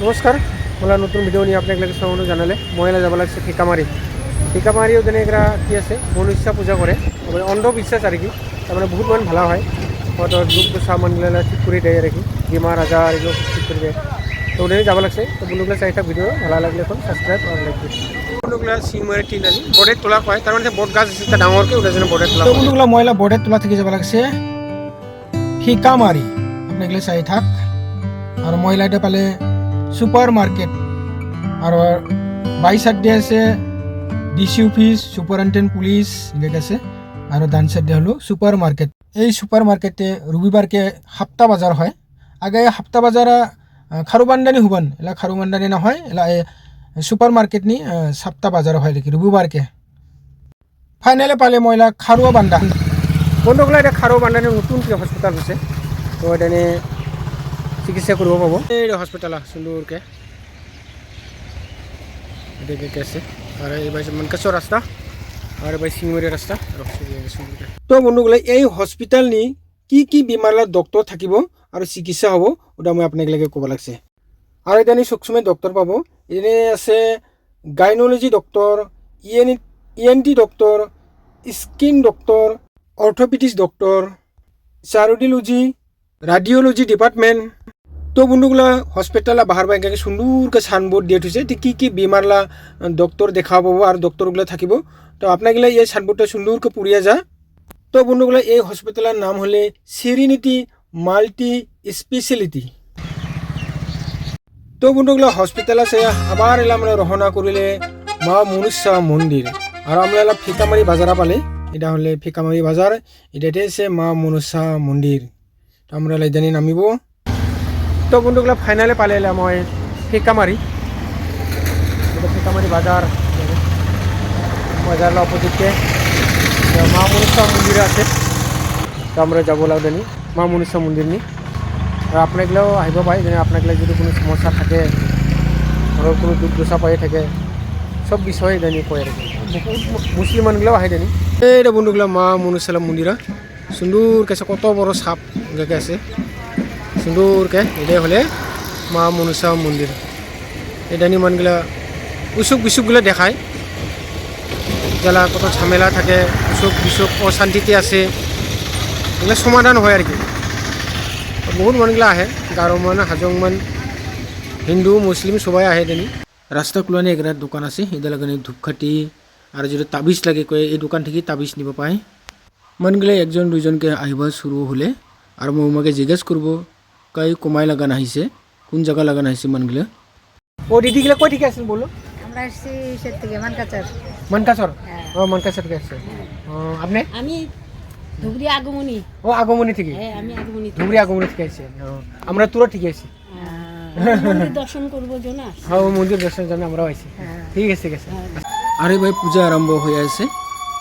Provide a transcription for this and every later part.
नमस्कार मला नतून भिडिओ नहीं आपने स्वागत जानाले महिला যাব লাগছে ফিকামারি ফিকামারি ওখানে একটা কি আছে মনুষ্য পূজা করে মানে অন্ধবিশ্বাস আর কি তার মানে বহুত মান ভালো হয় হয়তো দুঃখ দশা মনগুলা ঠিক করে দেয় আর কি বেমার আজার এগুলো ঠিক করে দেয় তো ওখানে যাব লাগছে তো বন্ধুগুলা চাইটা ভিডিও ভালো লাগলে এখন সাবস্ক্রাইব আর লাইক করুন বন্ধুগুলা সিংমারি টিনালি বোর্ডে তোলা হয় তার মানে বট গাছ আছে ডাঙরকে ওটার জন্য বোর্ডে তোলা তো বন্ধুগুলা মহিলা বোর্ডে তোলা থেকে যাব লাগছে ফিকামারি আপনি এগুলো চাই থাক আর মহিলাটা পালে সুপার মার্কেট আর বাই সাইড দিয়ে আছে ডিসি অফিস সুপারিনটেন্ডেন্ট পুলিশ লেখা আছে আর ডান সাইড দিয়ে হলো সুপার মার্কেট এই সুপার মার্কেটে রবিবারকে হাপ্তা বাজার হয় আগে হাপ্তা বাজার খারুবান্ডানি হুবান এলা খারুবান্ডানি না হয় এলা সুপার মার্কেট নি সপ্তাহ বাজার হয় দেখি রবিবারকে ফাইনালে পালে মহিলা খারুয়া বান্ডা বন্ধুগুলো এটা খারুয়া বান্ডানি নতুন হসপিটাল হচ্ছে তো এটা নিয়ে চিকিৎসা করব পাবো এই হসপিটাল সুন্দরকে দেখে আছে আর এই ভাই মনকাসর রাস্তা আর ভাই সিংমারি রাস্তা তো বন্ধুগুলো এই হসপিটাল নি কি বেমাৰৰ ডক্টৰ থাকিব আৰু চিকিৎসা হ'ব ওটা মই আপোনাক লাগে ক'ব লাগছে আৰু এটা নি সবসময় ডক্টৰ পাব এনে আছে gynaecology doctor ENT doctor skin doctor orthopaedics doctor cardiology radiology department তো বন্ধুগুলা হসপিটালা বাহার বাইকে সুন্দরকে সাইনবোর্ড দিয়ে থৈছে কি বেমারলা ডক্টর দেখা পাবো আর ডক্টরগুলো থাকিব তো আপনাগুলা এই সাইনবোর্ডটা সুন্দরকে পুড়িয়া যা তো বন্ধুগুলা এই হসপিটালের নাম হলে সেরিনিটি মাল্টি স্পেশালিটি তো বন্ধুগুলা হসপিটাল আছে আবার এলা আমরা রহনা করিলে মা মনুষ্য মন্দির আর আমরা এলা ফিকামারি বাজারা পালে এটা হলে ফিকামারি বাজার এটাতে আছে মা মনুষ্য মন্দির আমরা লাইদানি নামিব তো বন্ধুগুলা ফাইনালে পালে এলাম মই ফিকামারি বাজার বাজারের অপোজিটে মা মনুষ্য মন্দির আছে তো আমরা যাব লাগদানি মা মনুষ্য মন্দির নি আর আপনাগুলাও আহিব পাই যেনে আপনাগুলা যদি কোনো সমস্যা থাকে ঘরের কোনো দুঃখ দশা পাই থাকে সব বিষয়ে জানি কয় আর কি মুসলিম মানুষগুলাও আহে জানি এইটা বন্ধুগুলা মা মনুষ্য মন্দিরা সুন্দরকে আছে কত বড় সাপ জায়গা আছে সুন্দরকে এটাই হলে মা মনুষ্য মন্দির এটা নিয়ে মানগুলা অসুখ বিসুখগুলো দেখায় যারা কত ঝামেলা থাকে অসুখ বিসুখ অশান্তিতে আছে এগুলো সমাধান হয় আর কি বহুত মানুষগুলো আহে গারো মান হাজং মান হিন্দু মুসলিম সবাই আহে জানি রাস্তা কুলানি একটা দোকান আছে এটা লাগানি ধূপকাঠি আর যদি তাবিজ লাগে কয়ে এই দোকান থেকে তাবিজ নিব পায় মানগুলো একজন দুইজনকে আহিবা শুরু হলে আর মৌমাকে জিজ্ঞেস করব কাই কমাই লাগান আহিছে কোন জায়গা লাগান আহিছে মানগুলো ও দিদিগুলো কই থেকে আসেন বলো আমরা আসছি সেট থেকে মানকাচর ও মানকাচর থেকে আসছে আপনি আমি ধুবড়ি আগমনী ও আগমনী থেকে হ্যাঁ আমি আগমনী ধুবড়ি আগমনী থেকে আসছে আমরা তুরা থেকে আসছি মন্দির দর্শন করব জন্য হ্যাঁ মন্দির দর্শনের জন্য আমরা আইছি ঠিক আছে আরে ভাই পূজা আরম্ভ হয়ে আছে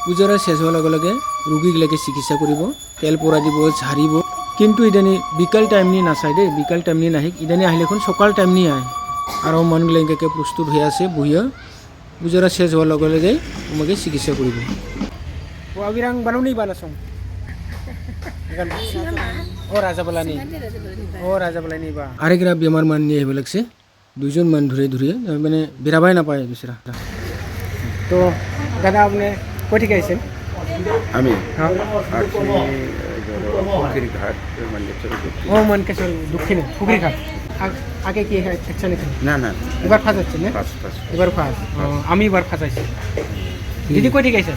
পূজারা শেষ হওয়ার লগে লগে রোগীগুলাকে চিকিৎসা কৰিব তেল পরা দিব ঝাড়িব কিন্তু ইদানি বিকাল টাইম নিয়ে নাচাই দেই বিকাল টাইম নিয়ে নাহে ইদানি আহিলে এখন সকাল টাইম নিয়ে আহে আর মানুষগুলো এনেকৈ প্রস্তুত হয়ে আছে বহিয়া পূজারা শেষ হওয়ার লগে লগে তোমাকে চিকিৎসা কৰিব ও আবিরাং বানাও নেই বানাসং ও রাজাবালা নেই বা আরেকরা বেমার মান নিয়ে আহিব লাগছে দুইজন মান ধরে মানে বেরাবাই নাপায় দুসরা তো দাদা আপনি কই থেকে আইছেন আমি ও মনকেশ্বর দক্ষিণে পুকুরি ঘাট আগে কি সেকশন এখানে না এবার ফাঁস হচ্ছে না এবার ফাঁস আমি এবার ফাঁস আইছি দিদি কই থেকে আইছেন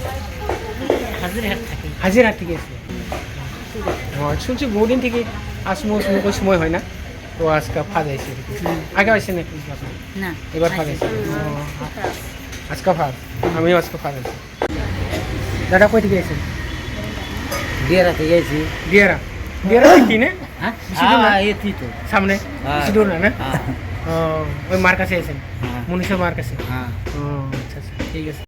হাজিরহাট থেকে আসছে শুনছি বহুদিন থেকে আসমো কোনো সময় হয় না তো আজকে ফাঁস আইছে আগে আইছে না না এবার ফাঁস আইছে আজকে ফাঁস আমিও আজকে ফাঁস আইছি দাদা কই থেকে আইছেন দিয়ারা থেকে গেছি দিয়ারা কি না এটি তো সামনে বেশি দূর না ওই মার কাছে আছেন মনীষ মার কাছে আচ্ছা ঠিক আছে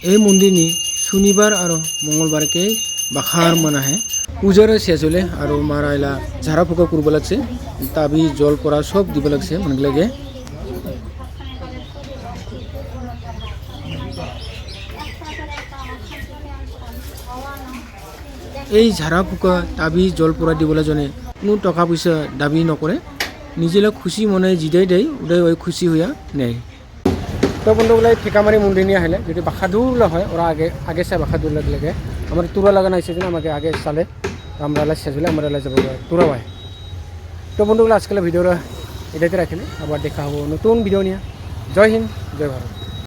এই মন্দির নি শনিবার আৰু মঙ্গলবাৰকে বাখাৰ মান আহে পূজাৰ শেষ হ'লে আৰু মাৰা এলা ঝাৰা ফুকা কৰিব লাগছে তাবি জল পৰা সব দিব লাগছে মানুহবিলাকে এই ঝাৰা ফুকা তাবি জল পৰা দিবলৈ জনে কোনো টকা পইচা দাবী নকৰে নিজেলে খুশি মনে জিদাই দেয় ওটাই ওই খুশি হইয়া নেয় তো বন্ধুগুলো ঠিকামারি মন্দির নিয়ে আসলে যদি বাখাদুর হয় ওরা আগে চাই বাখাদুর লাগে আমার তুরা লাগানো হয়েছে জন্য আমাকে আগে চালে আমরা এলা শেষ হলে আমরা এলা যাবো তুরা ভাই তো বন্ধুগুলো আজকাল ভিডিওটা এটাতে রাখিনি আবার দেখা হবো নতুন ভিডিও নিয়ে জয় হিন্দ জয় ভারত